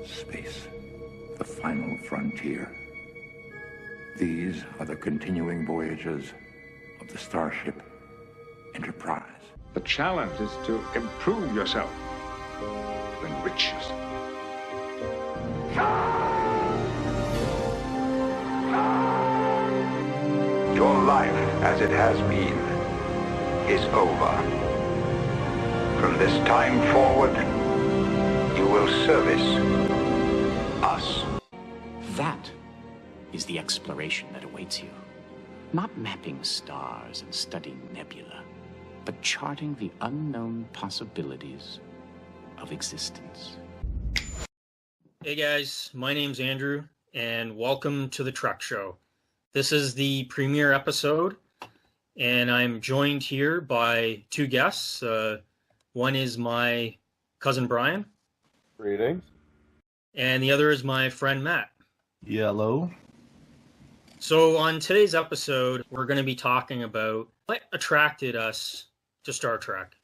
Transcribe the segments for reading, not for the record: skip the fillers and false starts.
Space, the final frontier. These are the continuing voyages of the starship Enterprise. The challenge is to improve yourself, to enrich yourself. Your life, as it has been, is over. From this time forward, you will service us. That is the exploration that awaits you. Not mapping stars and studying nebula, but charting the unknown possibilities of existence. Hey guys, my name's Andrew, and welcome to the Trek Show. This is the premiere episode, and I'm joined here by two guests. One is my cousin Brian. Greetings. And the other is my friend Matt. Yellow. So on today's episode, we're going to be talking about what attracted us to Star Trek.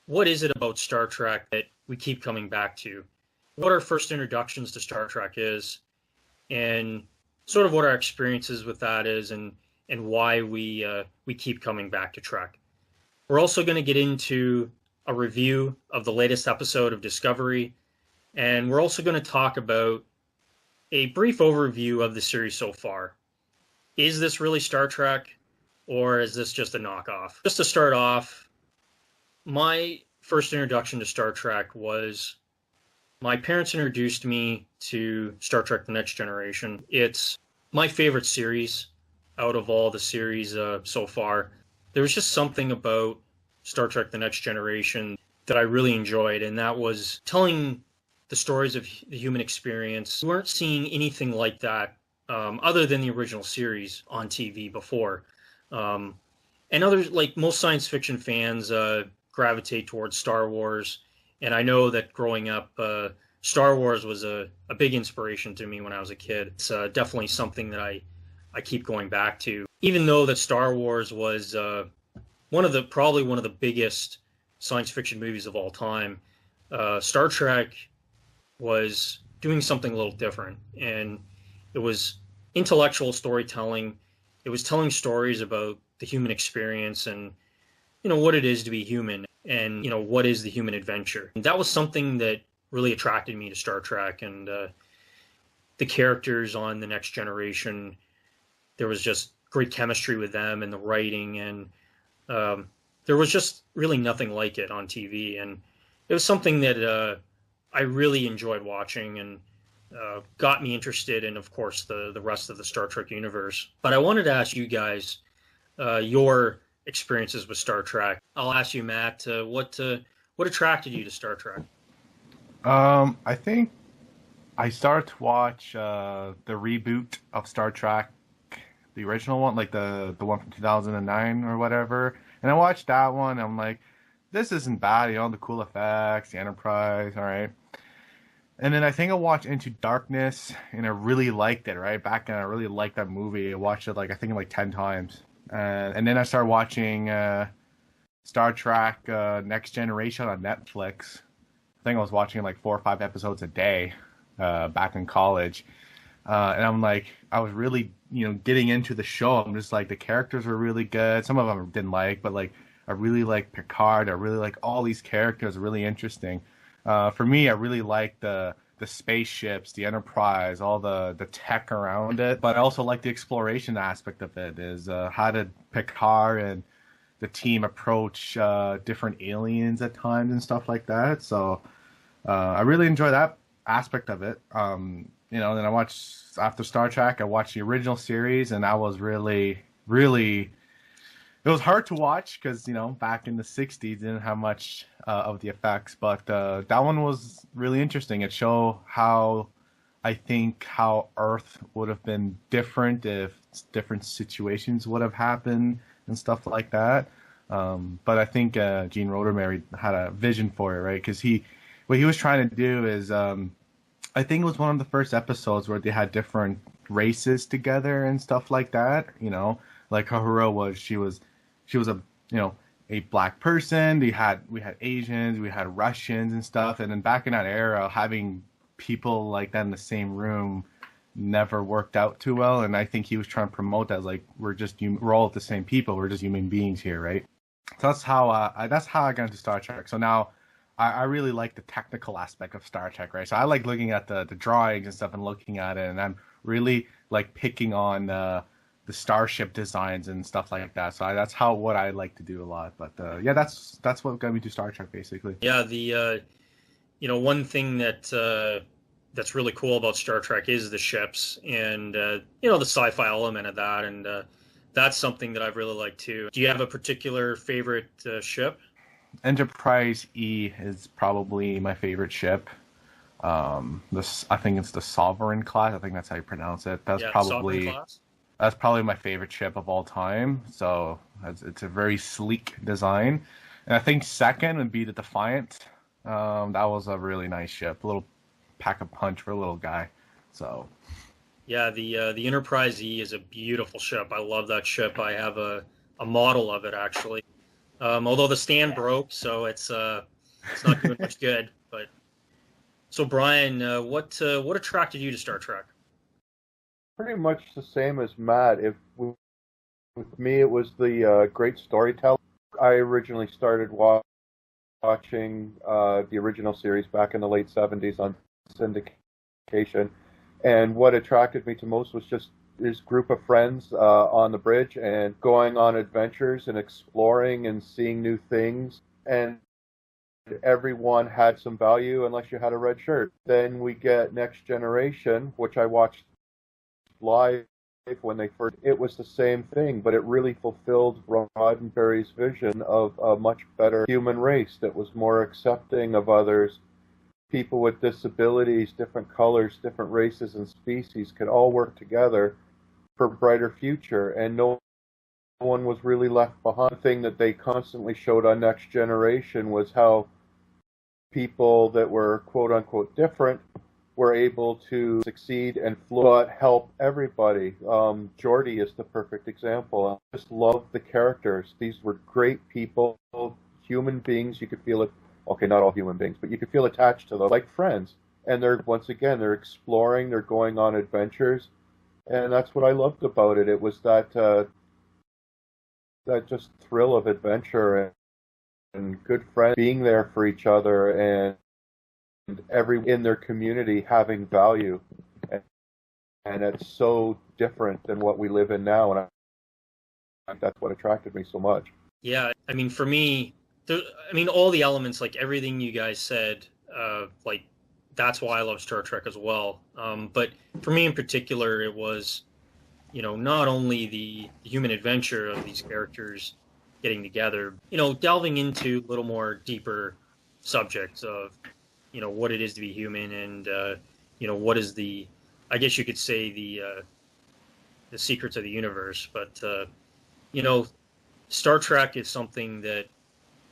What is it about Star Trek that we keep coming back to? What our first introductions to Star Trek is, and sort of what our experiences with that is, and why we keep coming back to Trek. We're also going to get into a review of the latest episode of Discovery, and we're also going to talk about a brief overview of the series so far. Is this really Star Trek, or is this just a knockoff? Just to start off, my first introduction to Star Trek was my parents introduced me to Star Trek The Next Generation. It's my favorite series out of all the series so far. There was just something about Star Trek The Next Generation that I really enjoyed, and that was telling the stories of the human experience. We weren't seeing anything like that other than the original series on TV before. And others, like most science fiction fans, gravitate towards Star Wars. And I know that growing up, Star Wars was a big inspiration to me when I was a kid. It's definitely something that I keep going back to. Even though that Star Wars was probably one of the biggest science fiction movies of all time, Star Trek was doing something a little different. And it was intellectual storytelling. It was telling stories about the human experience and, what it is to be human, and, what is the human adventure. And that was something that really attracted me to Star Trek, and the characters on The Next Generation. There was just great chemistry with them and the writing, and there was just really nothing like it on TV. And it was something that I really enjoyed watching, and got me interested in, of course, the rest of the Star Trek universe. But I wanted to ask you guys your experiences with Star Trek. I'll ask you, Matt, what attracted you to Star Trek? I think I started to watch the reboot of Star Trek, the original one, like the one from 2009 or whatever. And I watched that one, and I'm like, this isn't bad, the cool effects, the Enterprise, all right. And then I think I watched Into Darkness, and I really liked it, right? Back then, I really liked that movie. I watched it, I think 10 times. And then I started watching Star Trek Next Generation on Netflix. I think I was watching 4 or 5 episodes a day back in college. And I'm like, I was really, getting into the show. I'm just like, the characters were really good. Some of them I didn't like, but I really like Picard. I really like all these characters, really interesting. For me, I really like the spaceships, the Enterprise, all the tech around it. But I also like the exploration aspect of it, is how did Picard and the team approach different aliens at times and stuff like that. So I really enjoy that aspect of it. Then I watched, after Star Trek, I watched the original series, and that was really, really... It was hard to watch because, back in the 60s, didn't have much of the effects. But that one was really interesting. It showed how Earth would have been different if different situations would have happened and stuff like that. But I think Gene Roddenberry had a vision for it, right? Because what he was trying to do is, I think it was one of the first episodes where they had different races together and stuff like that. Like Uhura she was a black person. We had Asians, we had Russians and stuff. And then back in that era, having people like that in the same room never worked out too well, and I think he was trying to promote that, like, we're all the same people, we're just human beings here, right? So that's how I got into Star Trek. So now I really like the technical aspect of Star Trek, right? So I like looking at the drawings and stuff and looking at it, and I'm really like picking on the starship designs and stuff like that. So that's what I like to do a lot. But yeah, that's what got me to Star Trek, basically. Yeah, the one thing that that's really cool about Star Trek is the ships and the sci-fi element of that, and that's something that I've really liked too. Do you have a particular favorite ship? Enterprise E is probably my favorite ship. I think it's the Sovereign class. I think that's how you pronounce it. That's probably my favorite ship of all time. So it's a very sleek design. And I think second would be the Defiant. That was a really nice ship. A little pack a punch for a little guy. So yeah, the Enterprise E is a beautiful ship. I love that ship. I have a model of it actually. Although the stand broke, so it's not doing much good. But so Brian, what attracted you to Star Trek? Pretty much the same as Matt. With me, it was the great storytelling. I originally started watching the original series back in the late 70s on syndication, and what attracted me to most was just this group of friends on the bridge and going on adventures and exploring and seeing new things, and everyone had some value unless you had a red shirt. Then we get Next Generation, which I watched live when they first. It was the same thing, but it really fulfilled Roddenberry's vision of a much better human race that was more accepting of others. People with disabilities, different colors, different races and species could all work together for a brighter future, and no one was really left behind. The thing that they constantly showed on Next Generation was how people that were quote-unquote different were able to succeed and but help everybody. Geordi is the perfect example. I just love the characters. These were great people, human beings. You could feel it. Okay, not all human beings, but you could feel attached to them, like friends. And they're exploring, they're going on adventures, and that's what I loved about it. It was that just thrill of adventure and good friends being there for each other, and everyone in their community having value, and it's so different than what we live in now, and that's what attracted me so much. Yeah, I mean, for me, all the elements, like everything you guys said, like that's why I love Star Trek as well. But for me in particular, it was, not only the human adventure of these characters getting together, delving into a little more deeper subjects of, what it is to be human, and what is I guess you could say the secrets of the universe. But Star Trek is something that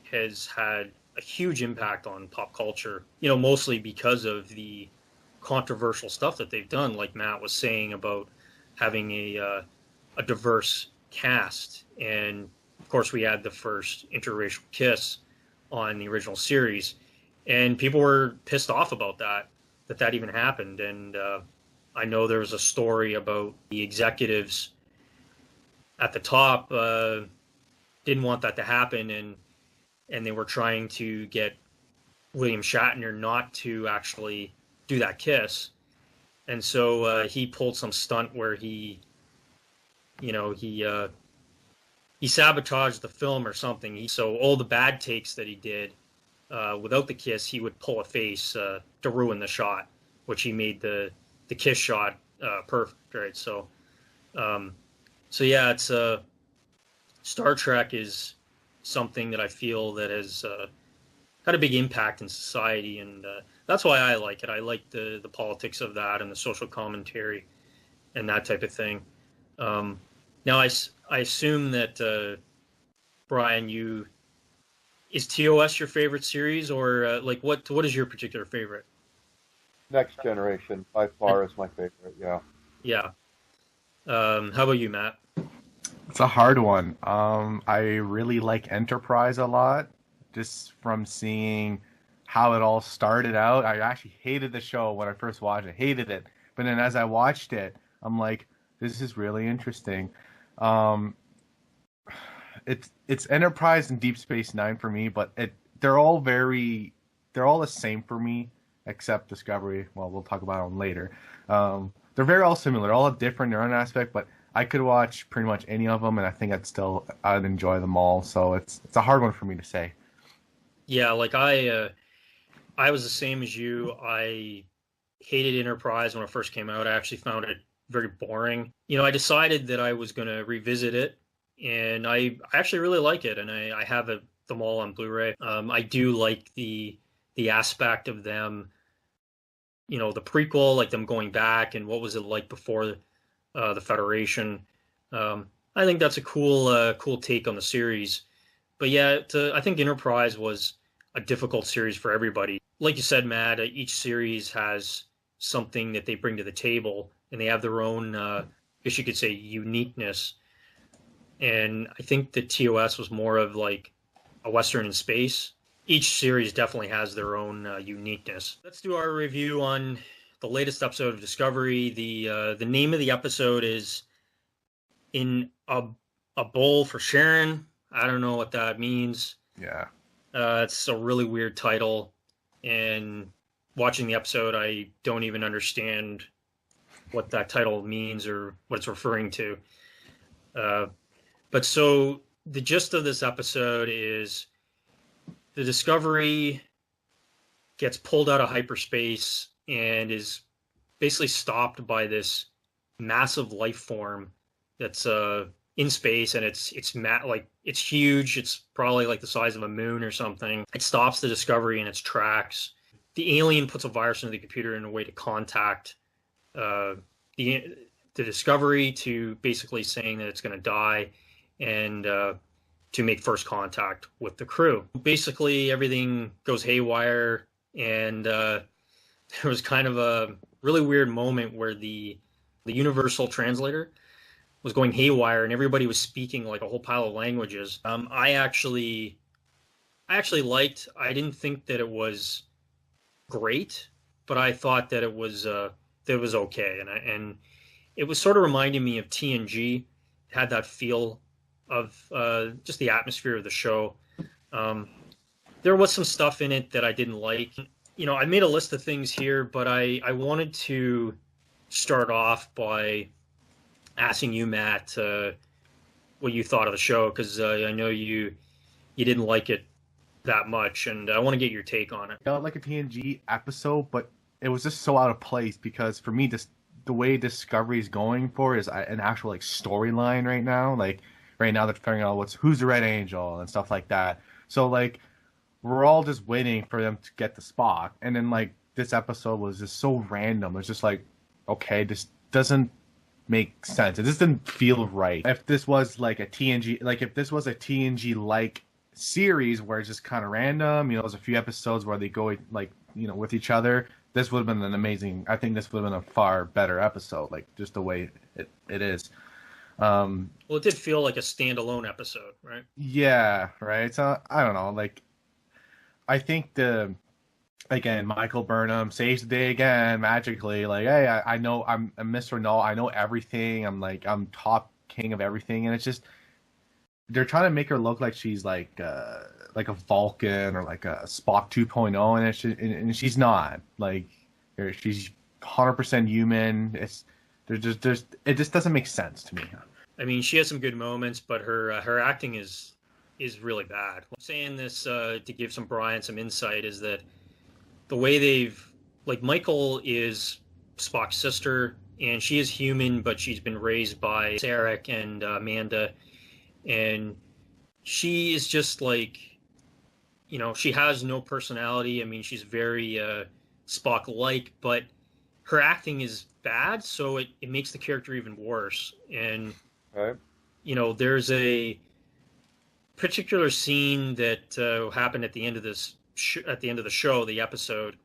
has had a huge impact on pop culture, mostly because of the controversial stuff that they've done, like Matt was saying about having a diverse cast. And of course we had the first interracial kiss on the original series, and people were pissed off about that even happened. And I know there was a story about the executives at the top didn't want that to happen, and they were trying to get William Shatner not to actually do that kiss. And so he pulled some stunt where he sabotaged the film or something. So all the bad takes that he did without the kiss, he would pull a face to ruin the shot, which he made the kiss shot perfect, right? So yeah, it's Star Trek is something that I feel that has had a big impact in society, and that's why I like it. I like the politics of that and the social commentary and that type of thing. Now, I assume that Brian, is TOS your favorite series, or like what is your particular favorite? Next Generation by far is my favorite. Yeah. Yeah. How about you, Matt? It's a hard one. I really like Enterprise a lot, just from seeing how it all started out. I actually hated the show when I first watched it, hated it. But then as I watched it, I'm like, this is really interesting. Um, it's Enterprise and Deep Space Nine for me, but they're all the same for me, except Discovery. Well, we'll talk about them later. They're very all similar, all different in their own aspect, but I could watch pretty much any of them, and I think I'd enjoy them all. So it's a hard one for me to say. Yeah, like I was the same as you. I hated Enterprise when it first came out. I actually found it very boring. I decided that I was going to revisit it, and I actually really like it, and I have them all on Blu-ray. I do like the aspect of them, the prequel, like them going back and what was it like before the Federation. I think that's a cool take on the series. But yeah, I think Enterprise was a difficult series for everybody. Like you said, Matt, each series has something that they bring to the table, and they have their own, I guess you could say, uniqueness. And I think that TOS was more of like a Western in space. Each series definitely has their own uniqueness. Let's do our review on the latest episode of Discovery. The name of the episode is In a Bowl for Charon. I don't know what that means. Yeah. It's a really weird title, and watching the episode, I don't even understand what that title means or what it's referring to. But so the gist of this episode is the Discovery gets pulled out of hyperspace and is basically stopped by this massive life form that's in space, and it's huge. It's probably like the size of a moon or something. It stops the Discovery in its tracks. The alien puts a virus into the computer in a way to contact the Discovery, to basically saying that it's going to die, and to make first contact with the crew. Basically, everything goes haywire, and there was kind of a really weird moment where the universal translator was going haywire, and everybody was speaking like a whole pile of languages. I actually liked. I didn't think that it was great, but I thought that it was okay, and it was sort of reminding me of TNG. It had that feel of just the atmosphere of the show. There was some stuff in it that I didn't like. I made a list of things here, but I wanted to start off by asking you, Matt, what you thought of the show, because I know you didn't like it that much, and I want to get your take on it. I felt like a TNG episode, but it was just so out of place, because for me, the way Discovery is going for is an actual like storyline right now. Like right now, they're figuring out who's the Red Angel and stuff like that. So like we're all just waiting for them to get the Spock, and then like this episode was just so random. It's just like, okay, this doesn't make sense. It just didn't feel right. If this was like a TNG, like series where it's just kind of random, there's a few episodes where they go like, with each other, this would have been I think this would have been a far better episode, like just the way it is. Well, it did feel like a standalone episode, right? Yeah, right. So I don't know, like I think again, Michael Burnham saves the day again magically. Like, hey, I know I'm Mr. Null. I know everything. I'm top king of everything, and it's just they're trying to make her look like she's like a Vulcan or like a Spock 2.0, and she's not. Like, she's 100% human. It just doesn't make sense to me. I mean, she has some good moments, but her acting is really bad. I'm saying this to give Brian some insight is that the way Michael is Spock's sister, and she is human, but she's been raised by Sarek and Amanda, and she is just like, she has no personality. I mean, she's very Spock-like, but her acting is bad, so it makes the character even worse. And, right. There's a particular scene that happened at the end of the show, the episode,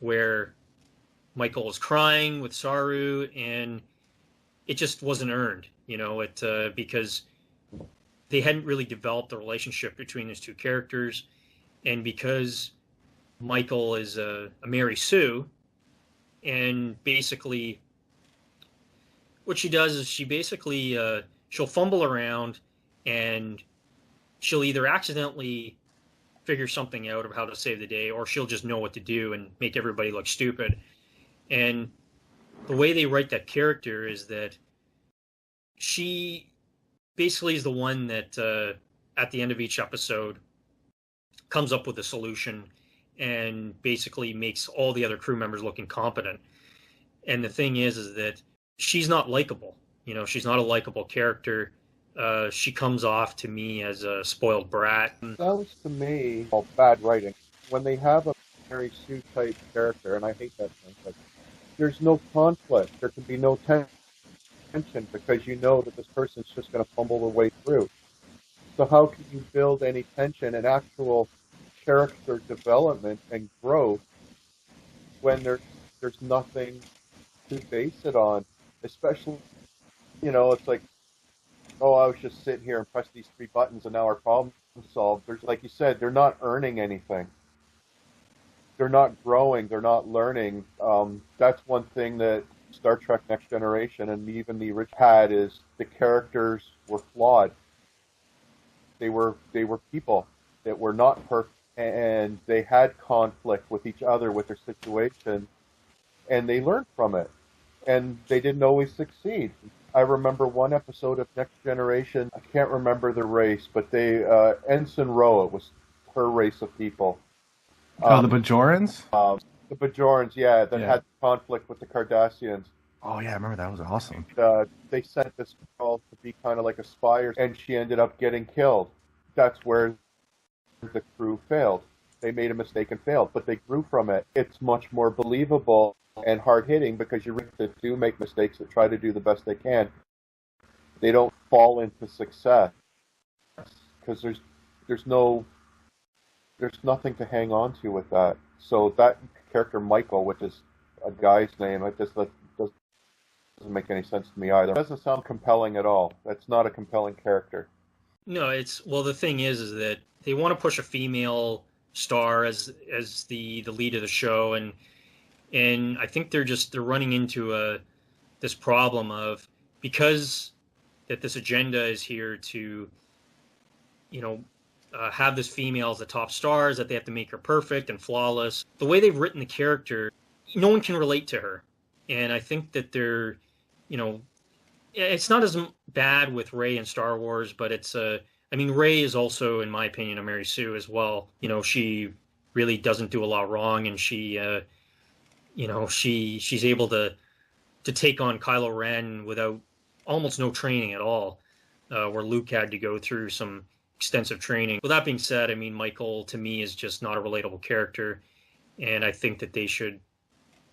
where Michael was crying with Saru, and it just wasn't earned, because they hadn't really developed the relationship between these two characters, and because Michael is a Mary Sue, and basically what she does is she basically she'll fumble around, and she'll either accidentally figure something out of how to save the day, or she'll just know what to do and make everybody look stupid. And the way they write that character is that she basically is the one that at the end of each episode comes up with a solution and basically makes all the other crew members look incompetent. And the thing is that she's not likable. You know, she's not a likable character. She comes off to me as a spoiled brat. Sounds to me all bad writing. When they have a Mary Sue type character, and I hate that concept, there's no conflict. There can be no tension because you know that this person's just going to fumble their way through. So how can you build any tension and actual character development and growth when there's nothing to base it on? Especially, you know, it's like, oh, I was just sitting here and press these 3 buttons and now our problem's solved. There's, like you said, they're not earning anything. They're not growing. They're not learning. That's one thing that Star Trek Next Generation and even the original had, is the characters were flawed. They were people that were not perfect, and they had conflict with each other, with their situation, and they learned from it. And they didn't always succeed. I remember one episode of Next Generation, I can't remember the race, but they, Ensign Ro, it was her race of people. The Bajorans? The Bajorans, yeah, that had conflict with the Cardassians. Oh, yeah, I remember that was awesome. They sent this girl to be kind of like a spy, and she ended up getting killed. That's where the crew failed. They made a mistake and failed, but they grew from it. It's much more believable and hard-hitting because you do make mistakes that try to do the best they can. They don't fall into success because there's nothing to hang on to with that. So that character Michael, which is a guy's name, it just doesn't make any sense to me either. It doesn't sound compelling at all. That's not a compelling character. No, the thing is that they want to push a female star as the lead of the show, and I think they're running into this problem of, because that this agenda is here to, you know, have this female as the top stars, that they have to make her perfect and flawless. The way they've written the character, no one can relate to her. And I think that they're, you know, it's not as bad with Rey in Star Wars, but it's I mean, Rey is also, in my opinion, a Mary Sue as well. You know, she really doesn't do a lot wrong, and she, you know, she's able to take on Kylo Ren without almost no training at all, where Luke had to go through some extensive training. With that being said, I mean, Michael, to me, is just not a relatable character, and I think that they should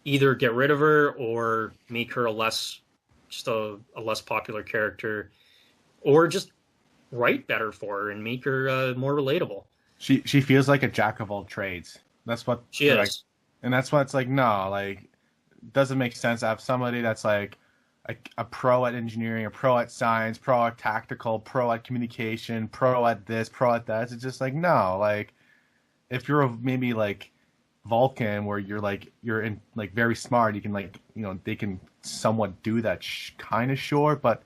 either get rid of her or make her a less popular character, or just write better for her and make her more relatable. She feels like a jack of all trades. That's what she is, and that's why it's like, no, like, it doesn't make sense to have somebody that's like a pro at engineering, a pro at science, pro at tactical, pro at communication, pro at this, pro at that. It's just like, no, like, if you're maybe like Vulcan, where you're in like very smart, you can, like, you know, they can somewhat do that kind of, sure, but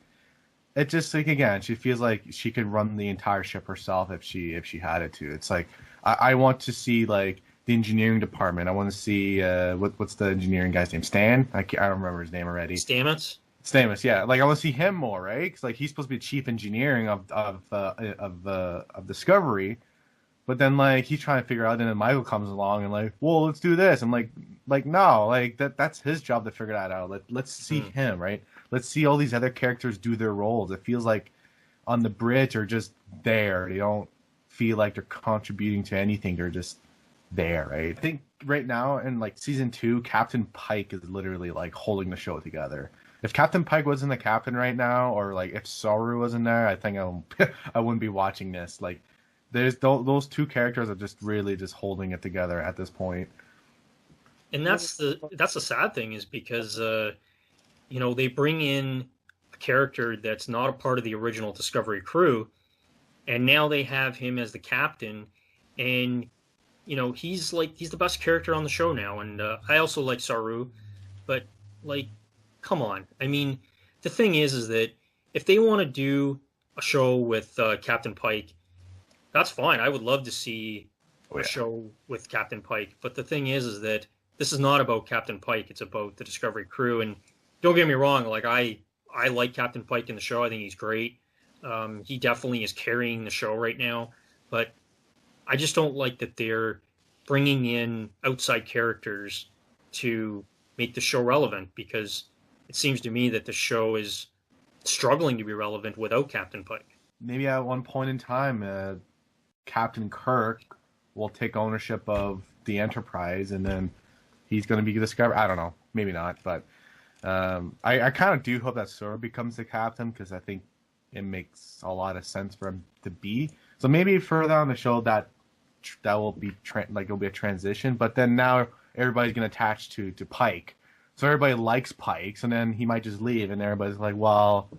it just, like, again, she feels like she could run the entire ship herself if she had it to. It's like, I want to see, like, the engineering department. I want to see what's the engineering guy's name? Stan? I don't remember his name already. Stamets, yeah. Like, I want to see him more, right? Because, like, he's supposed to be chief engineering of Discovery, but then, like, he's trying to figure out, and then Michael comes along and, like, well, let's do this. I'm like no, like, that's his job to figure that out. Let's see him, right? Let's see all these other characters do their roles. It feels like on the bridge are just there. They don't feel like they're contributing to anything. They're just there, right? I think right now in, like, season 2, Captain Pike is literally, like, holding the show together. If Captain Pike wasn't the captain right now, or, like, if Saru wasn't there, I think I wouldn't be watching this. Like, there's those two characters are just really just holding it together at this point. And that's the sad thing, is because you know, they bring in a character that's not a part of the original Discovery crew, and now they have him as the captain, and he's the best character on the show now, and I also like Saru, but like, come on. I mean, the thing is that if they want to do a show with Captain Pike, that's fine. I would love to see a show with Captain Pike, but the thing is that this is not about Captain Pike. It's about the Discovery crew, and don't get me wrong. Like I like Captain Pike in the show. I think he's great. He definitely is carrying the show right now, but I just don't like that they're bringing in outside characters to make the show relevant, because it seems to me that the show is struggling to be relevant without Captain Pike. Maybe at one point in time, Captain Kirk will take ownership of the Enterprise, and then he's going to be discovered. I don't know. Maybe not, but I kind of do hope that Sora becomes the captain, because I think it makes a lot of sense for him to be. So maybe further on the show that will be it'll be a transition, but then now everybody's going to attach to Pike. So everybody likes Pike, and then he might just leave, and everybody's like, well,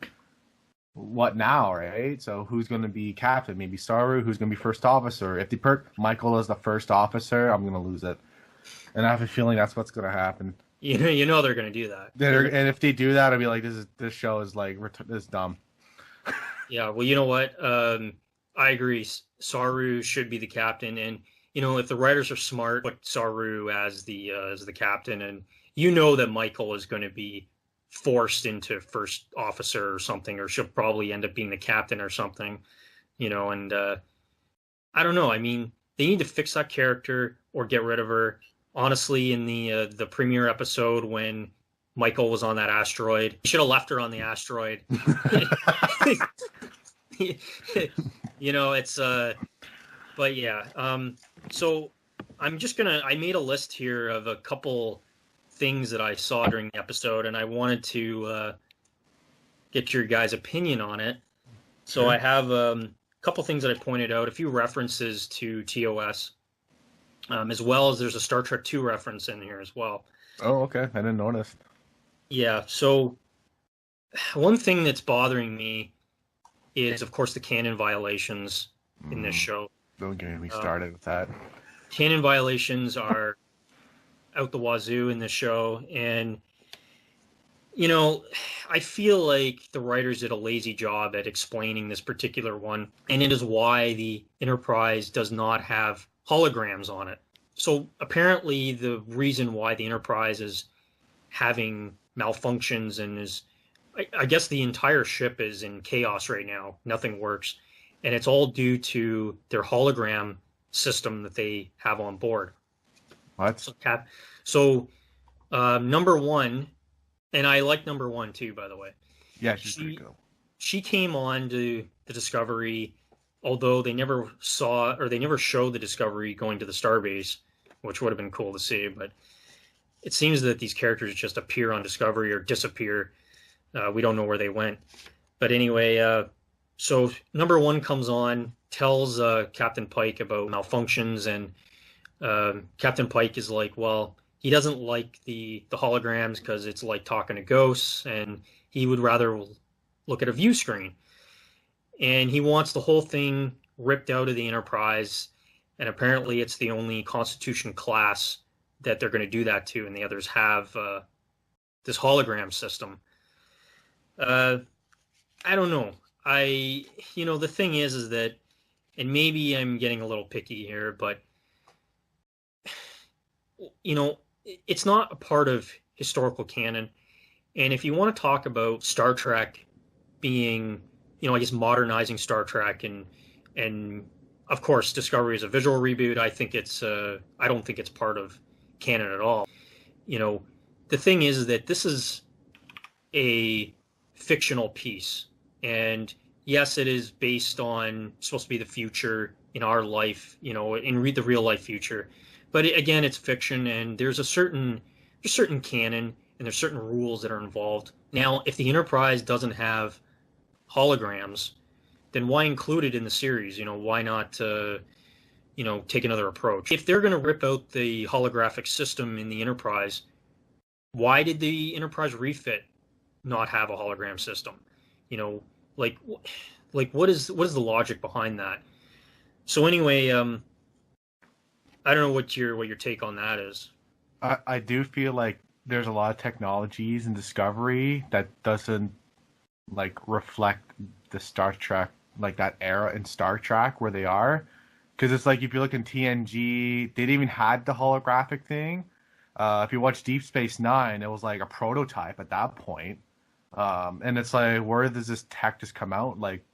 what now, right? So who's going to be captain? Maybe Saru. Who's going to be first officer? If they perk Michael as the first officer, I'm going to lose it. And I have a feeling that's what's going to happen. You know they're going to do that. And if they do that, I'll be like, this show is like, this is dumb. Yeah, well, you know what? I agree. Saru should be the captain, and if the writers are smart, put Saru as the captain, and that Michael is going to be forced into first officer or something, or she'll probably end up being the captain or something, and I don't know. I mean, they need to fix that character or get rid of her. Honestly, in the premiere episode when Michael was on that asteroid, he should have left her on the asteroid. It's but yeah. So I made a list here of a couple things that I saw during the episode, and I wanted to get your guys' opinion on it. So I have a couple things that I pointed out, a few references to TOS, as well as there's a StarTrekToo reference in here as well. Oh, okay. I didn't notice. Yeah, so one thing that's bothering me is, of course, the canon violations in this show. Don't get me started with that. Canon violations are out the wazoo in this show, and I feel like the writers did a lazy job at explaining this particular one, and it is why the Enterprise does not have holograms on it. So apparently the reason why the Enterprise is having malfunctions and is, I guess the entire ship is in chaos right now. Nothing works. And it's all due to their hologram system that they have on board. What? So number one, and I like number one too, by the way. Yeah, she's pretty cool. She came on to the Discovery, although they never showed the Discovery going to the Starbase, which would have been cool to see. But it seems that these characters just appear on Discovery or disappear. We don't know where they went. But anyway, so number one comes on, tells Captain Pike about malfunctions, and Captain Pike is like, well, he doesn't like the holograms because it's like talking to ghosts, and he would rather look at a view screen. And he wants the whole thing ripped out of the Enterprise, and apparently it's the only Constitution class that they're going to do that to, and the others have this hologram system. I don't know. The thing is that, and maybe I'm getting a little picky here, but it's not a part of historical canon. And if you want to talk about Star Trek being, I guess modernizing Star Trek, and of course Discovery is a visual reboot, I don't think it's part of canon at all. The thing is that this is a fictional piece, and yes, it is supposed to be the future in our life, in the real life future. But again, it's fiction, and there's certain canon, and there's certain rules that are involved. Now, if the Enterprise doesn't have holograms, then why include it in the series? Why not, take another approach? If they're going to rip out the holographic system in the Enterprise, why did the Enterprise refit not have a hologram system? What is the logic behind that? So anyway, I don't know what your take on that is. I do feel like there's a lot of technologies in Discovery that doesn't like reflect the Star Trek, like that era in Star Trek where they are. Because it's like if you look in TNG, they didn't even had the holographic thing. If you watch Deep Space Nine, it was like a prototype at that point. And it's like, where does this tech just come out? Like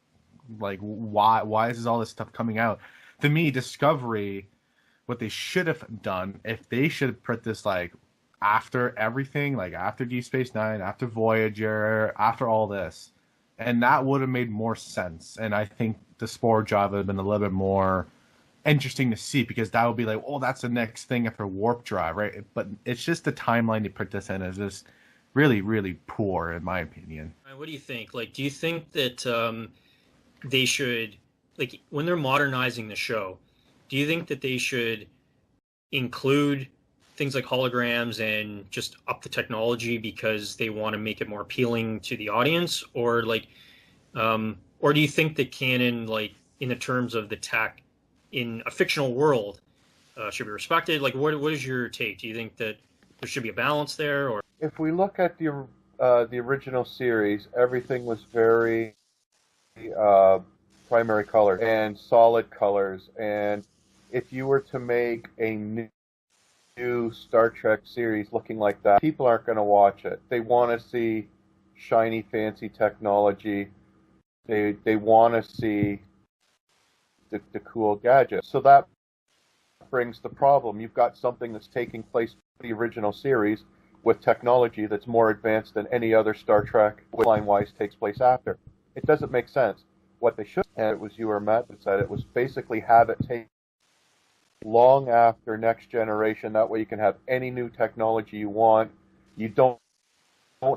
why is all this stuff coming out? To me, Discovery, what they should have done, if they should have put this like after everything, like after Deep Space Nine, after Voyager, after all this, and that would have made more sense. And I think the Spore job would have been a little bit more interesting to see, because that would be like, oh, that's the next thing after Warp Drive, right? But it's just the timeline they put this in is just really, really poor, in my opinion. What do you think? Like, do you think that they should, like, when they're modernizing the show, do you think that they should include things like holograms and just up the technology because they want to make it more appealing to the audience, or like, or do you think that canon, like in the terms of the tech in a fictional world, should be respected? Like, what is your take? Do you think that there should be a balance there, or? If we look at the original series, everything was very primary color and solid colors. And if you were to make a new Star Trek series looking like that, people aren't going to watch it. They want to see shiny, fancy technology. They want to see the cool gadgets. So that brings the problem. You've got something that's taking place in the original series with technology that's more advanced than any other Star Trek line-wise takes place after. It doesn't make sense. What they should have, it was you or Matt that said it, was basically have it take long after Next Generation. That way you can have any new technology you want. You don't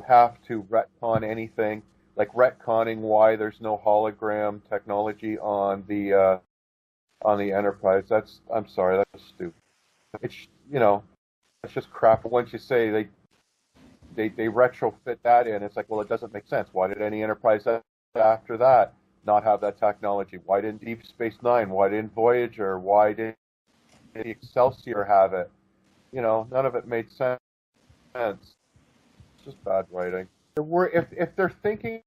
have to retcon anything, like retconning why there's no hologram technology on the Enterprise. I'm sorry, that's stupid. It's, it's just crap. Once you say they retrofit that in, it's like, well, it doesn't make sense. Why did any Enterprise after that not have that technology? Why didn't Deep Space Nine? Why didn't Voyager? Why didn't the Excelsior have it? None of it made sense. It's just bad writing. If they're thinking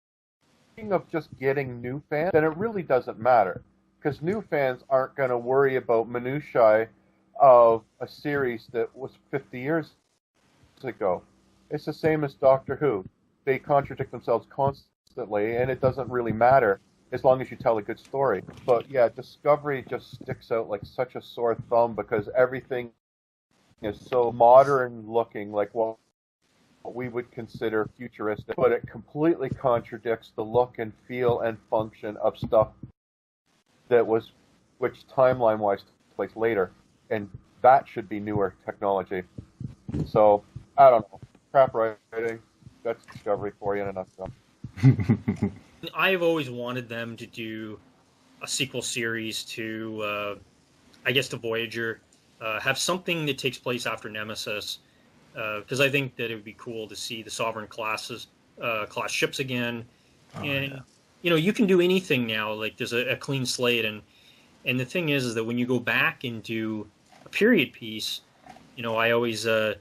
of just getting new fans, then it really doesn't matter, because new fans aren't going to worry about minutiae of a series that was 50 years ago. It's the same as Doctor Who. They contradict themselves constantly, and it doesn't really matter as long as you tell a good story. But yeah, Discovery just sticks out like such a sore thumb because everything is so modern looking, like what we would consider futuristic, but it completely contradicts the look and feel and function of stuff which timeline-wise took place later, and that should be newer technology. So, I don't know. Crap writing. That's Discovery for you in a nutshell. I've always wanted them to do a sequel series to, I guess, to Voyager. Have something that takes place after Nemesis, because I think that it would be cool to see the Sovereign class ships again. You can do anything now. Like, there's a clean slate, and the thing is that when you go back and do a period piece, I always, I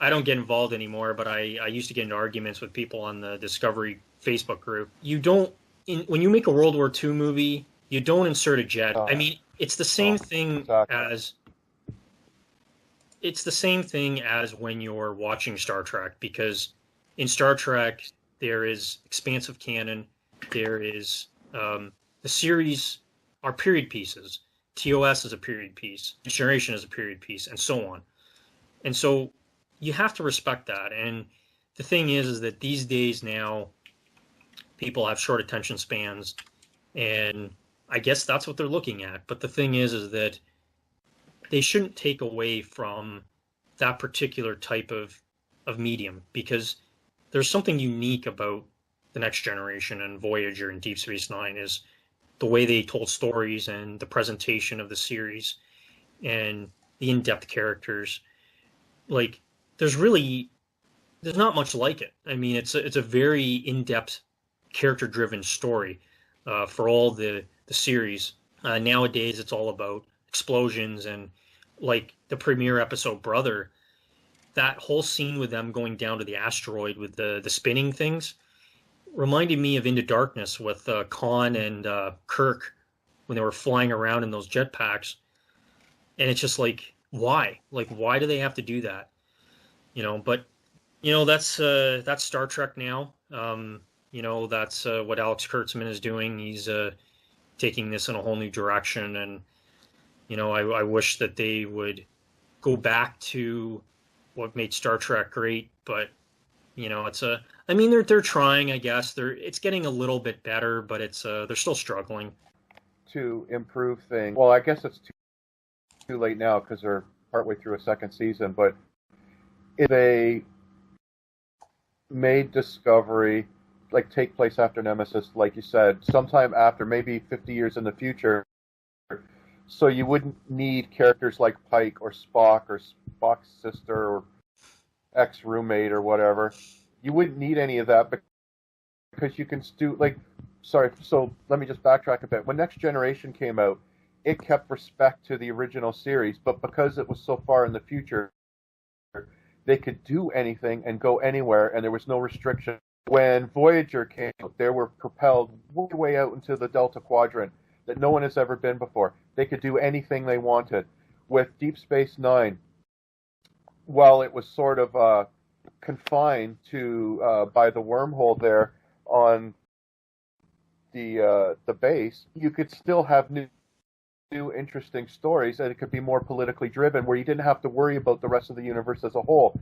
don't get involved anymore, but I used to get into arguments with people on the Discovery Facebook group. When you make a World War II movie, you don't insert a jet. I mean, it's the same thing exactly. It's the same thing as when you're watching Star Trek, because in Star Trek there is expansive canon, there is the series are period pieces. TOS is a period piece, Generation is a period piece, and so on. And so you have to respect that. And the thing is that these days now people have short attention spans, and I guess that's what they're looking at. But the thing is that they shouldn't take away from that particular type of medium, because there's something unique about the Next Generation and Voyager and Deep Space Nine is the way they told stories and the presentation of the series and the in-depth characters. Like, there's not much like it. I mean, it's a very in-depth, character-driven story for all the series. Nowadays, it's all about explosions and like the premiere episode Brother, that whole scene with them going down to the asteroid with the spinning things reminded me of Into Darkness with Khan and Kirk when they were flying around in those jetpacks. And it's just like, why? Like, why do they have to do that? But that's Star Trek now. That's what Alex Kurtzman is doing. He's taking this in a whole new direction, and I wish that they would go back to what made Star Trek great. But they're trying, I guess. It's getting a little bit better, but they're still struggling to improve things. Well, I guess it's too late now because they're partway through a second season, but if they made Discovery like take place after Nemesis, like you said, sometime after, maybe 50 years in the future, so you wouldn't need characters like Pike or Spock's sister or ex-roommate or whatever. You wouldn't need any of that because you can so let me just backtrack a bit. When Next Generation came out, it kept respect to the original series, but because it was so far in the future, they could do anything and go anywhere, and there was no restriction. When Voyager came out, they were propelled way out into the Delta Quadrant that no one has ever been before. They could do anything they wanted. With Deep Space Nine, while it was sort of confined to by the wormhole there on the base, you could still have new interesting stories, and it could be more politically driven, where you didn't have to worry about the rest of the universe as a whole.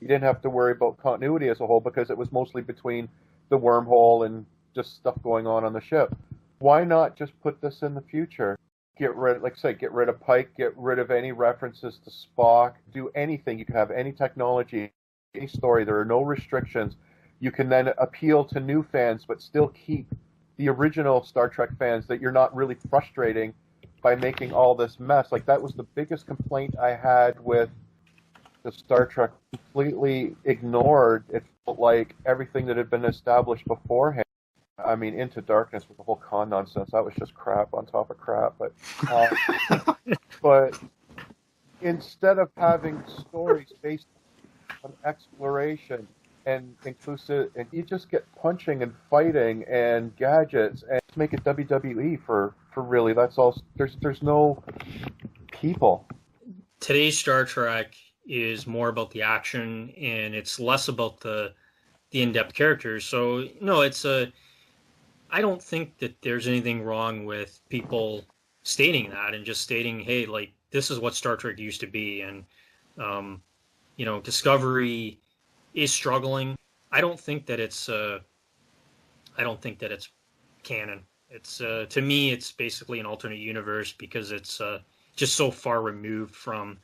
You didn't have to worry about continuity as a whole because it was mostly between the wormhole and just stuff going on the ship. Why not just put this in the future? Get rid of Pike, get rid of any references to Spock, do anything. You can have any technology, any story. There are no restrictions. You can then appeal to new fans, but still keep the original Star Trek fans that you're not really frustrating by making all this mess. Like, that was the biggest complaint I had with the Star Trek. Completely ignored, it felt like, everything that had been established beforehand. I mean, Into Darkness with the whole con nonsense, that was just crap on top of crap. But instead of having stories based on exploration and inclusive, and you just get punching and fighting and gadgets, and make it WWE for really. That's all. There's no people. Today's Star Trek is more about the action, and it's less about the in-depth characters. So no, I don't think that there's anything wrong with people stating that and just stating, hey, like, this is what Star Trek used to be, and Discovery is struggling. I don't think that it's canon. It's to me, it's basically an alternate universe because it's just so far removed from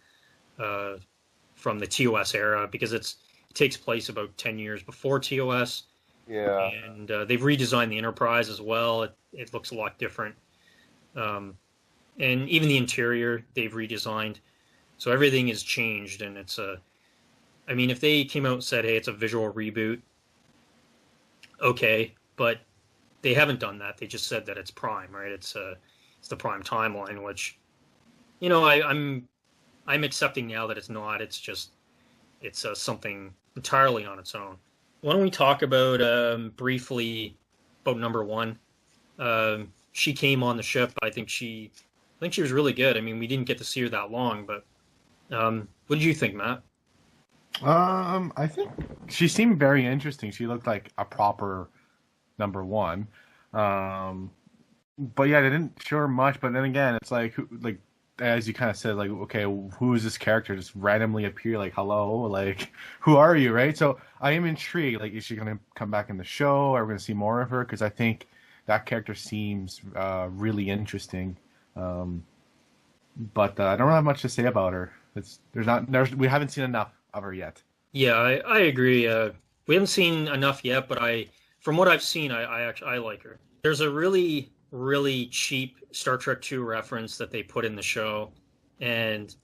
the TOS era, because it takes place about 10 years before TOS. Yeah. And they've redesigned the Enterprise as well. It looks a lot different. And even the interior they've redesigned. So everything has changed, and it's if they came out and said, hey, it's a visual reboot, okay, but they haven't done that. They just said that it's Prime, right? It's the Prime timeline, which, I'm accepting now that it's not. It's just, it's something entirely on its own. Why don't we talk about briefly about number one? She came on the ship. I think she was really good. I mean, we didn't get to see her that long, but what did you think, Matt? I think she seemed very interesting. She looked like a proper number one. But yeah, they didn't show her much. But then again, it's like as you kind of said, like, okay, who is this character? Just randomly appear, like, hello, like, who are you, right? So I am intrigued. Like, is she going to come back in the show? Are we going to see more of her? Because I think that character seems really interesting. But I don't have much to say about her. We haven't seen enough of her yet. Yeah, I agree. We haven't seen enough yet, but from what I've seen, I like her. There's a really, really cheap StarTrekToo reference that they put in the show, and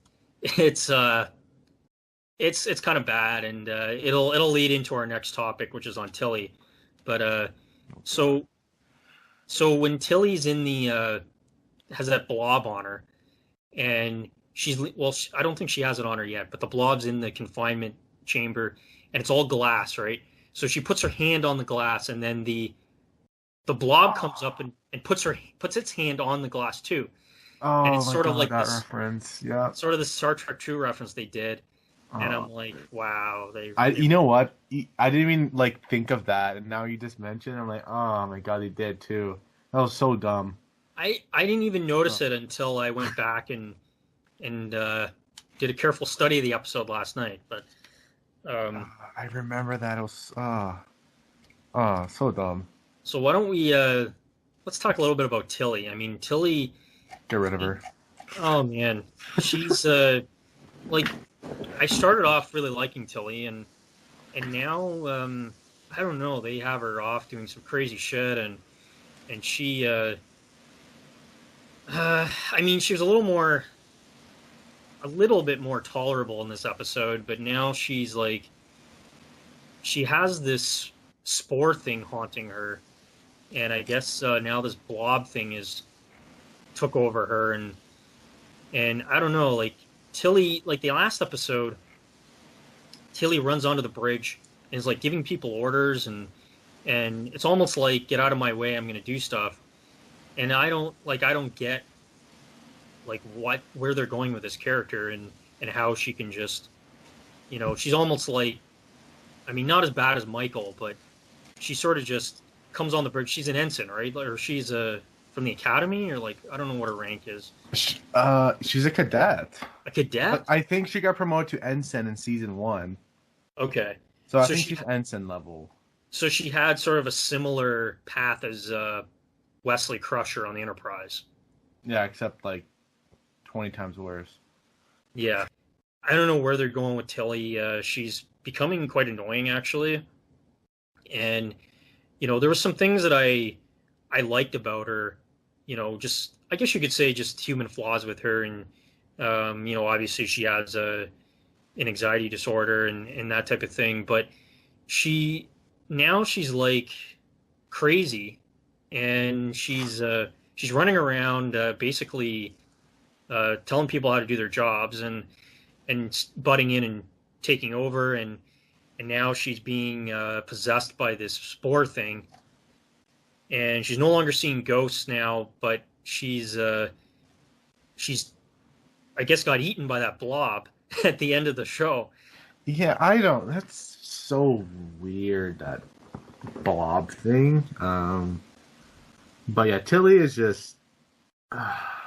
it's kind of bad, and it'll lead into our next topic, which is on Tilly. But so when Tilly's in the has that blob on her, and I don't think she has it on her yet, but the blob's in the confinement chamber, and it's all glass, right? So she puts her hand on the glass, and then the blob comes up and puts its hand on the glass too. Oh, and it's my sort of God, like that this, reference. Yeah. sort of the StarTrekToo reference they did, and Oh. I'm like, wow, You know what? I didn't even like think of that, and now you just mentioned it, I'm like, oh my God, they did too. That was so dumb. I didn't even notice it until I went back and did a careful study of the episode last night. But I remember that. It was so dumb. so why don't we let's talk a little bit about Tilly. I mean, Tilly. Get rid of her. Oh man, she's like, I started off really liking Tilly, and now I don't know. They have her off doing some crazy shit, and she I mean, she was a little bit more tolerable in this episode, but now she's like, she has this spore thing haunting her, and I guess now this blob thing took over her, and I don't know, like Tilly, like the last episode, Tilly runs onto the bridge and is like giving people orders, and it's almost like, get out of my way, I'm gonna do stuff. And I don't get like where they're going with this character, and how she can just, she's almost like, I mean, not as bad as Michael, but she sort of just comes on the bridge. She's an ensign, right? Or she's from the academy, or like, I don't know what her rank is. She's a cadet. A cadet? I think she got promoted to ensign in season 1. Okay. So I think she's ensign level. So she had sort of a similar path as Wesley Crusher on the Enterprise. Yeah, except like 20 times worse. Yeah. I don't know where they're going with Tilly. She's becoming quite annoying, actually. And, there were some things that I liked about her, just, I guess you could say, just human flaws with her. And, obviously she has an anxiety disorder and that type of thing. But she's like crazy. And she's running around basically telling people how to do their jobs, and butting in and taking over, and now she's being possessed by this spore thing, and she's no longer seeing ghosts now, but she's I guess got eaten by that blob at the end of the show. Yeah, that's so weird, that blob thing. But yeah, Tilly is just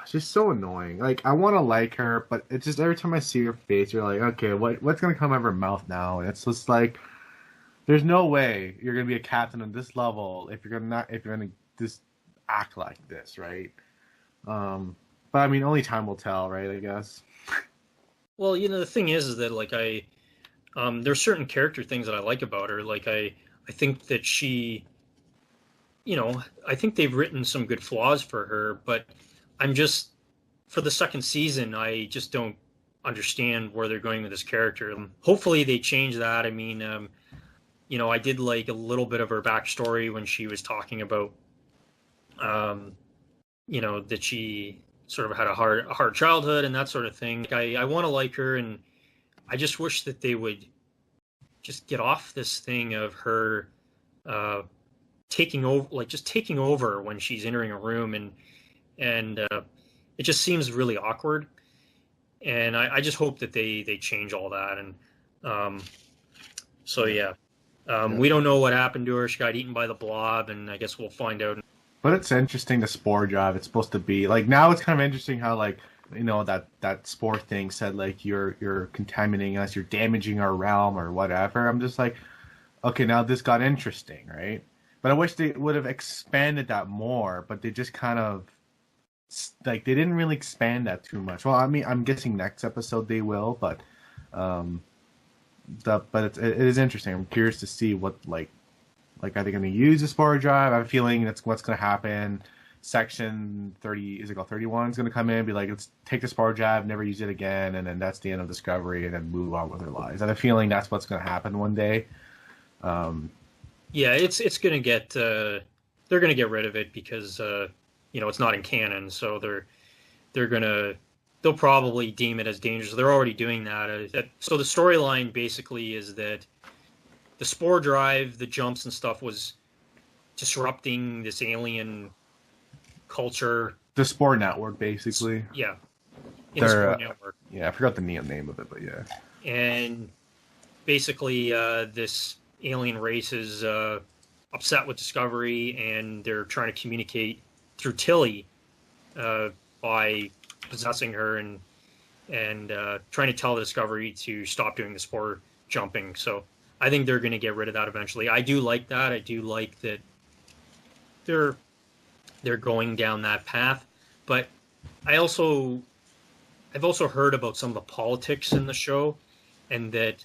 so annoying. Like, I want to like her, but it's just every time I see her face, you're like, okay, what's gonna come out of her mouth now? And it's just like, there's no way you're gonna be a captain on this level if you're gonna just act like this, right? But I mean, only time will tell, right? I guess. Well, the thing is that, like, there's certain character things that I like about her. Like, I think that she, I think they've written some good flaws for her, but I'm just, for the second season, I just don't understand where they're going with this character. Hopefully they change that. I mean, I did like a little bit of her backstory when she was talking about, that she sort of had a hard childhood and that sort of thing. Like, I want to like her, and I just wish that they would just get off this thing of her taking over when she's entering a room, and it just seems really awkward. And I just hope that they change all that. And so yeah, we don't know what happened to her. She got eaten by the blob, and I guess we'll find out. But it's interesting, the spore job. It's supposed to be like, now it's kind of interesting how, like, that spore thing said, like, you're contaminating us, you're damaging our realm or whatever. I'm just like, okay, now this got interesting, right? But I wish they would have expanded that more, but they just kind of, like, they didn't really expand that too much. Well, I mean, I'm guessing next episode they will, but it is interesting. I'm curious to see what, like, are they going to use the spore drive? I have a feeling that's what's going to happen. Section 30, is it called 31, is going to come in and be like, let's take the spore drive, never use it again, and then that's the end of Discovery, and then move on with their lives. I have a feeling that's what's going to happen one day. Yeah, it's going to get, they're going to get rid of it because, it's not in canon, so they're going to they'll probably deem it as dangerous. They're already doing that. So the storyline basically is that the spore drive, the jumps and stuff was disrupting this alien culture. The Spore Network, basically. Yeah. In the Spore Network. Yeah, I forgot the name of it, but yeah. And basically, this alien race is upset with Discovery, and they're trying to communicate through Tilly by possessing her and trying to tell the Discovery to stop doing the spore jumping. So I think they're going to get rid of that eventually. I do like that. I do like that they're going down that path. But I've also heard about some of the politics in the show, and that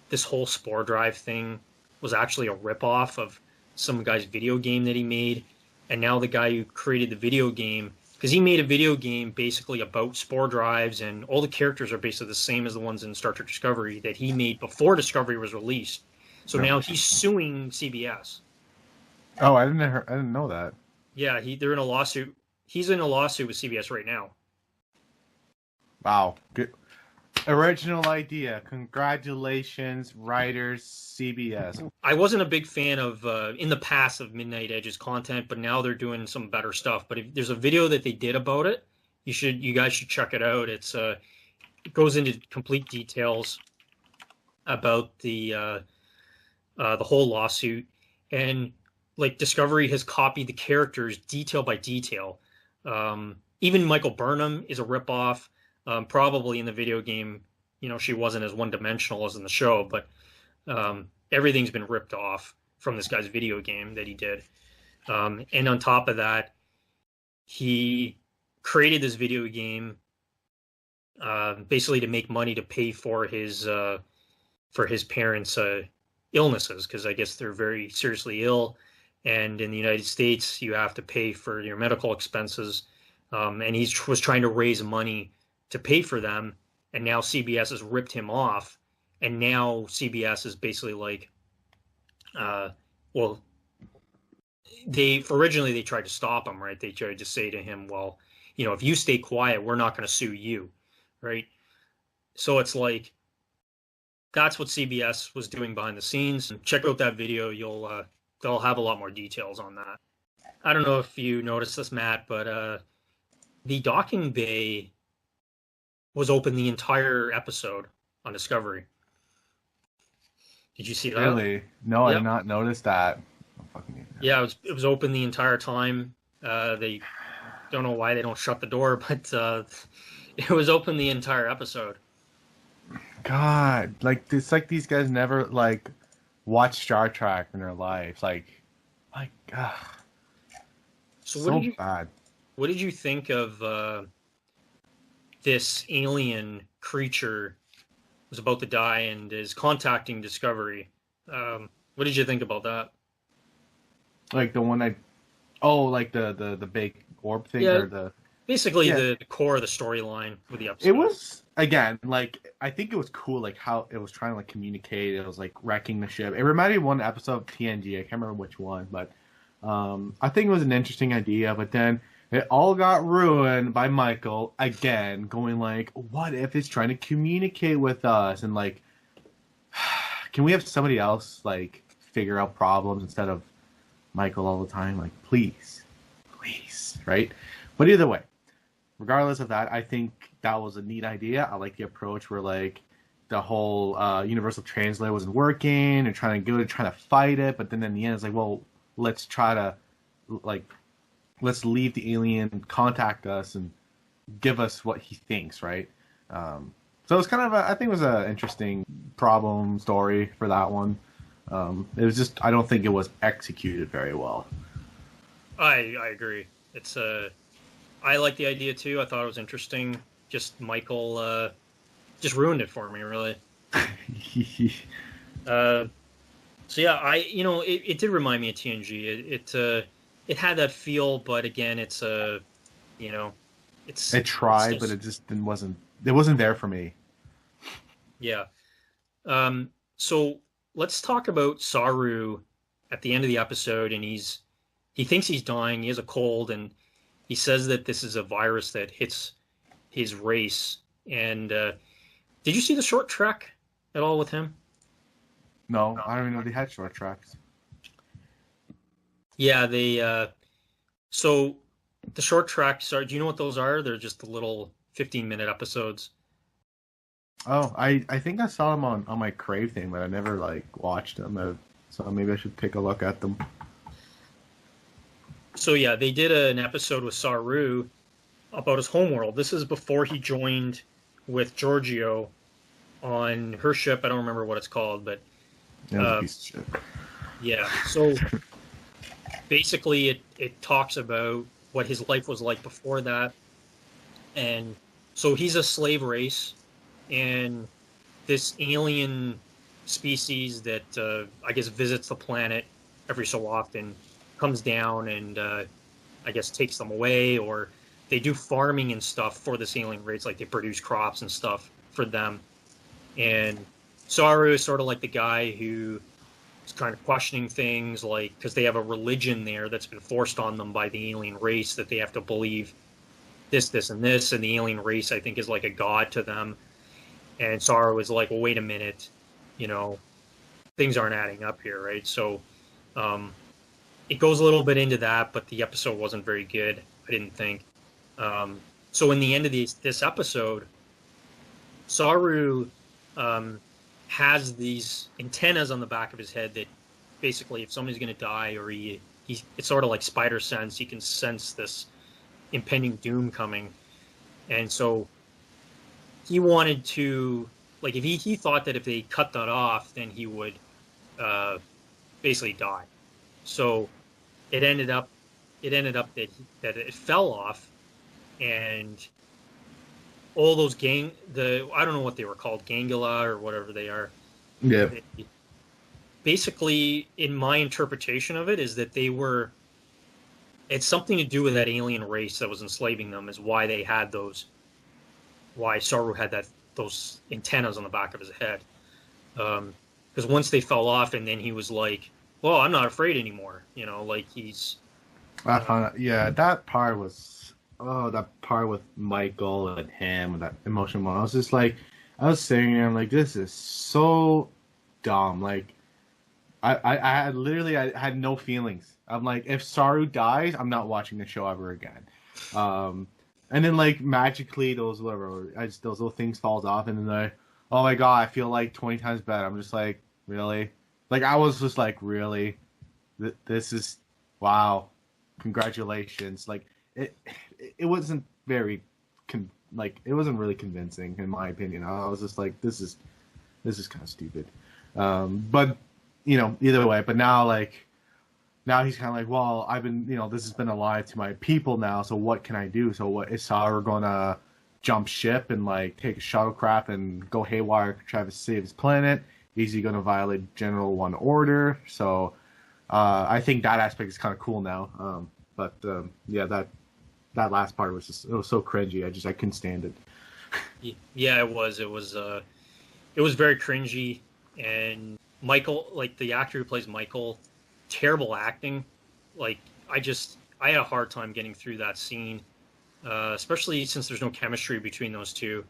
this whole spore drive thing was actually a ripoff of some guy's video game that he made. And now the guy who created the video game, because he made a video game basically about spore drives, and all the characters are basically the same as the ones in Star Trek Discovery that he made before Discovery was released. So now he's suing CBS. Oh, I didn't know that. Yeah, they're in a lawsuit. He's in a lawsuit with CBS right now. Wow. Good. Original idea. Congratulations, writers, CBS. I wasn't a big fan of, in the past, of Midnight Edge's content, but now they're doing some better stuff. But if there's a video that they did about it, you guys should check it out. It goes into complete details about the whole lawsuit, and like Discovery has copied the characters detail by detail. Even Michael Burnham is a ripoff. Probably in the video game, she wasn't as one-dimensional as in the show, but everything's been ripped off from this guy's video game that he did. And on top of that, he created this video game basically to make money to pay for his parents' illnesses, because I guess they're very seriously ill, and in the United States you have to pay for your medical expenses, and he was trying to raise money to pay for them, and now CBS has ripped him off, and now CBS is basically like, originally they tried to stop him, right? They tried to say to him, well, if you stay quiet, we're not going to sue you, right? So it's like, that's what CBS was doing behind the scenes. Check out that video. They'll have a lot more details on that. I don't know if you noticed this, Matt, but the docking bay was open the entire episode on Discovery. Did you see that? Really? No, yep. I did not notice that. Yeah, it was open the entire time. They don't know why they don't shut the door, but it was open the entire episode. God, it's like these guys never watch Star Trek in their lives. God. So bad. What did you think of this alien creature was about to die and is contacting Discovery? What did you think about that? Like the one the big orb thing, yeah, or basically the core of the storyline with the episode. It was, again, I think it was cool, how it was trying to communicate. It was wrecking the ship. It reminded me of one episode of TNG. I can't remember which one, but I think it was an interesting idea. But then it all got ruined by Michael again, going what if it's trying to communicate with us? And can we have somebody else figure out problems instead of Michael all the time? Please, right? But either way, regardless of that, I think that was a neat idea. I like the approach where the whole universal translator wasn't working and trying to fight it, but then in the end it's well, let's try to let's leave the alien contact us and give us what he thinks, right? So it was kind of I think it was an interesting problem story for that one. It was just, I don't think it was executed very well. I agree. It's I like the idea too. I thought it was interesting. Just Michael just ruined it for me, really. So yeah, it did remind me of TNG. It had that feel, but again, it's it tried, but it just wasn't there for me. Yeah. So let's talk about Saru at the end of the episode, and he thinks he's dying. He has a cold, and he says that this is a virus that hits his race. And did you see the short trek at all with him? No, I don't even know they had short tracks. Yeah, they so the short tracks are, do you know what those are? They're just the little 15-minute episodes. Oh, I think I saw them on my Crave thing, but I never like watched them. So maybe I should take a look at them. So yeah, they did an episode with Saru about his homeworld. This is before he joined with Giorgio on her ship. I don't remember what it's called, but Yeah, a piece of shit. yeah. So basically, it talks about what his life was like before that, and so he's a slave race, and this alien species that I guess visits the planet every so often comes down and I guess takes them away, or they do farming and stuff for this alien race, like they produce crops and stuff for them. And Saru is sort of like the guy who is kind of questioning things, like, because they have a religion there that's been forced on them by the alien race that they have to believe this, and this, and the alien race, I think, is like a god to them. And Saru is like, well, wait a minute, things aren't adding up here, right? So it goes a little bit into that, but the episode wasn't very good, I didn't think. So in the end of this episode, Saru has these antennas on the back of his head that basically, if somebody's going to die, or it's sort of like spider sense, he can sense this impending doom coming. And so he wanted to, like, if he thought that if they cut that off, then he would basically die. So it ended up that it fell off, and all those I don't know what they were called, gangula or whatever they are. Yeah. Basically, in my interpretation of it, is that it's something to do with that alien race that was enslaving them, is why they had why Saru had those antennas on the back of his head. Because once they fell off, and then he was like, well, I'm not afraid anymore. Like he's... I found out, yeah, that part with Michael and him, and that emotional moment. I was just like, I was sitting there, I'm like, this is so dumb. Like, I had no feelings. I'm like, if Saru dies, I'm not watching the show ever again. And then like magically those little things falls off, and then like, oh my god, I feel like 20 times better. I'm just like, really? Like, I was just like, really? This is, wow, congratulations. Like, it wasn't very, it wasn't really convincing in my opinion. I was just like, this is kind of stupid. But either way. But now he's kind of like, well, I've been, this has been alive to my people now. So what can I do? So what is Saru gonna jump ship and like take a shuttlecraft and go haywire, try to save his planet? Is he gonna violate General One order? So I think that aspect is kind of cool now. But yeah, that last part was so cringy. I couldn't stand it. Yeah, it was very cringy. And Michael, like the actor who plays Michael, terrible acting. Like, I had a hard time getting through that scene, especially since there's no chemistry between those two.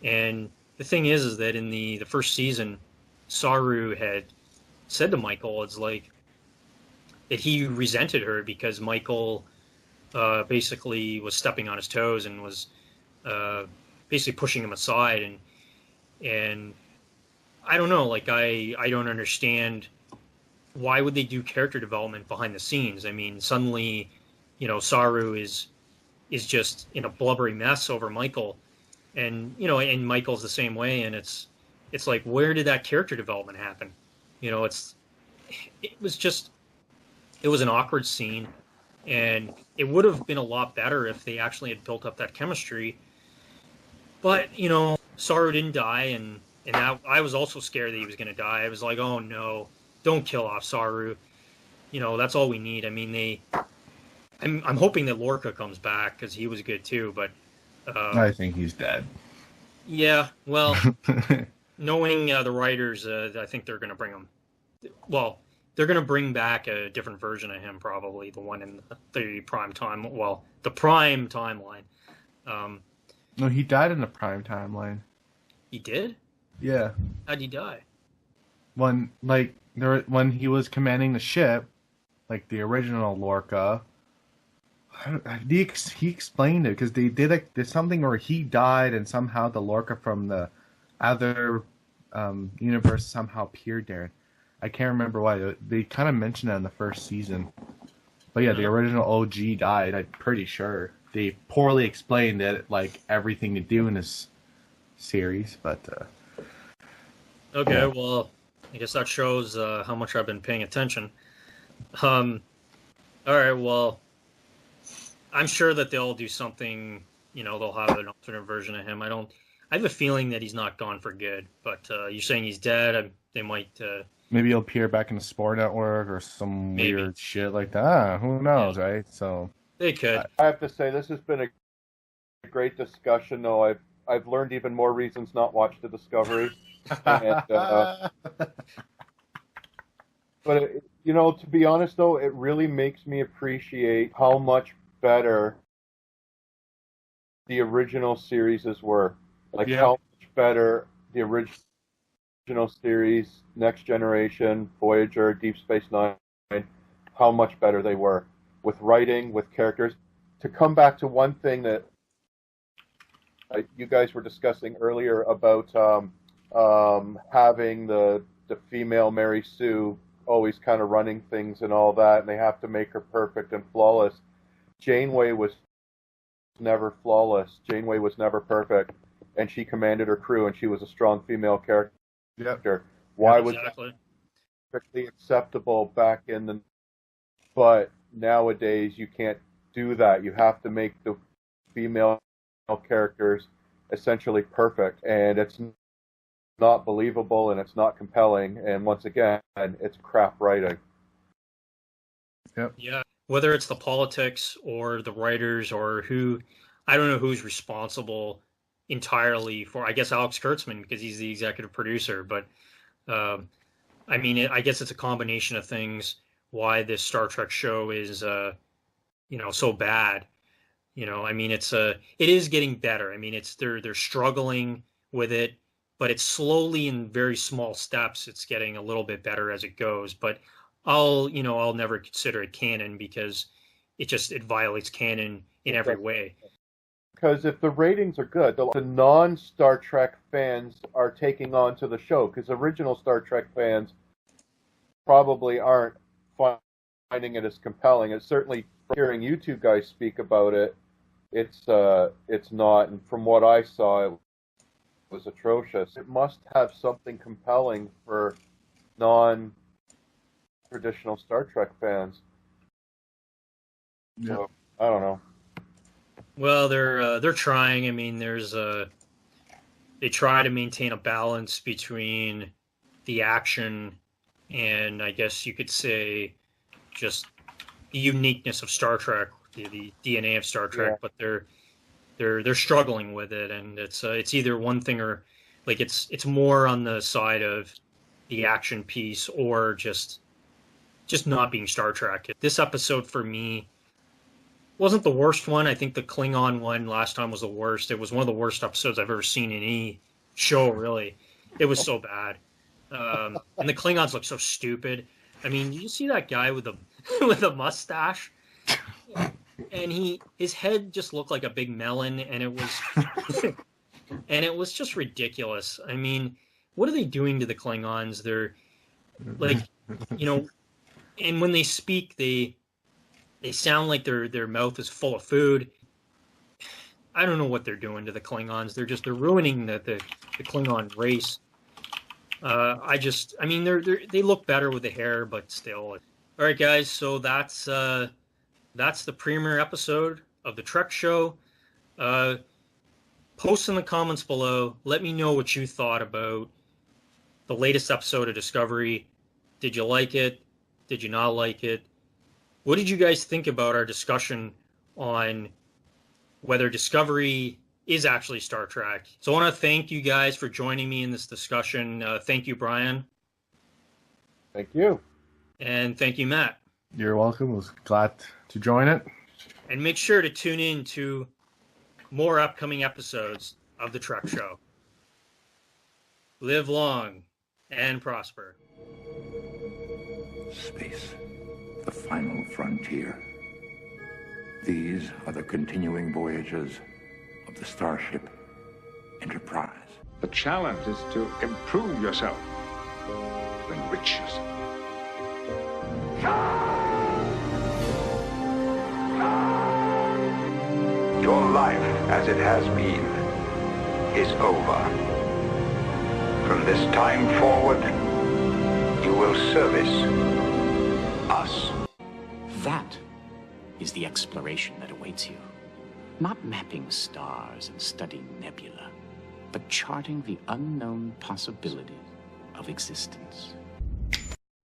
And the thing is that in the first season, Saru had said to Michael, it's like that he resented her because Michael basically was stepping on his toes and was basically pushing him aside. And I don't know, like, I don't understand, why would they do character development behind the scenes? I mean, suddenly, Saru is just in a blubbery mess over Michael, and and Michael's the same way, and it's like, where did that character development happen? It was an awkward scene, and it would have been a lot better if they actually had built up that chemistry. But Saru didn't die, and I was also scared that he was going to die. I was like, oh no, don't kill off Saru. That's all we need. I mean, I'm hoping that Lorca comes back because he was good too. But I think he's dead. Yeah, well, knowing the writers, I think they're going to bring him. Well, they're going to bring back a different version of him, probably the one in the prime time. Well, the prime timeline. No, he died in the Prime timeline. He did? Yeah. How'd he die? When he was commanding the ship, like the original Lorca, he explained it because they did there's something where he died and somehow the Lorca from the other universe somehow appeared there. I can't remember why. They kind of mentioned that in the first season. But yeah, the original OG died, I'm pretty sure. They poorly explained it, like everything to do in this series, but Okay, yeah. well, I guess that shows how much I've been paying attention. All right, well, I'm sure that they'll do something, they'll have an alternate version of him. I have a feeling that he's not gone for good, but you're saying he's dead. They might... maybe he'll appear back in the Sport Network or some Maybe. weird shit like that. Who knows, right? So They could. I have to say, this has been a great discussion, though. I've learned even more reasons not watch the Discovery. And, but, to be honest, though, it really makes me appreciate how much better the original series were. Like, how much better the original series, Next Generation, Voyager, Deep Space Nine, how much better they were with writing, with characters. To come back to one thing that you guys were discussing earlier about having the female Mary Sue always kind of running things and all that, and they have to make her perfect and flawless. Janeway was never flawless. Janeway was never perfect, and she commanded her crew, and she was a strong female character. Yep. Why was that perfectly acceptable back in the... But nowadays, you can't do that. You have to make the female characters essentially perfect, and it's not believable, and it's not compelling, and once again, it's crap writing. Yep. Yeah, whether it's the politics or the writers or I don't know who's responsible entirely for, I guess Alex Kurtzman, because he's the executive producer, but I guess it's a combination of things why this Star Trek show is so bad. It is getting better. They're struggling with it, but it's slowly in very small steps. It's getting a little bit better as it goes, but I'll never consider it canon because it violates canon in every way. Because if the ratings are good, the non-Star Trek fans are taking on to the show, because original Star Trek fans probably aren't finding it as compelling. It's certainly, hearing you two guys speak about it, it's not, and from what I saw, it was atrocious. It must have something compelling for non-traditional Star Trek fans. Yeah. So, I don't know. Well, they're trying. They try to maintain a balance between the action and, I guess you could say, just the uniqueness of Star Trek, the DNA of Star Trek. But they're struggling with it, and it's either one thing or like it's more on the side of the action piece or just not being Star Trek. This episode for me wasn't the worst one. I think the Klingon one last time was the worst. It was one of the worst episodes I've ever seen in any show, really. It was so bad. And the Klingons look so stupid. Did you see that guy with a mustache? And his head just looked like a big melon, and it was just ridiculous. What are they doing to the Klingons? They're like, and when they speak, they sound like their mouth is full of food. I don't know what they're doing to the Klingons. They're ruining the Klingon race. They look better with the hair, but still. All right, guys. So that's the premiere episode of the Trek Show. Post in the comments below. Let me know what you thought about the latest episode of Discovery. Did you like it? Did you not like it? What did you guys think about our discussion on whether Discovery is actually Star Trek? So I want to thank you guys for joining me in this discussion. Thank you, Brian. Thank you. And thank you, Matt. You're welcome. I was glad to join it. And make sure to tune in to more upcoming episodes of The Trek Show. Live long and prosper. Space, the final frontier. These are the continuing voyages of the starship Enterprise. The challenge is to improve yourself, to enrich yourself. Your life, as it has been, is over. From this time forward, you will service us. That is the exploration that awaits you. Not mapping stars and studying nebula, but charting the unknown possibilities of existence.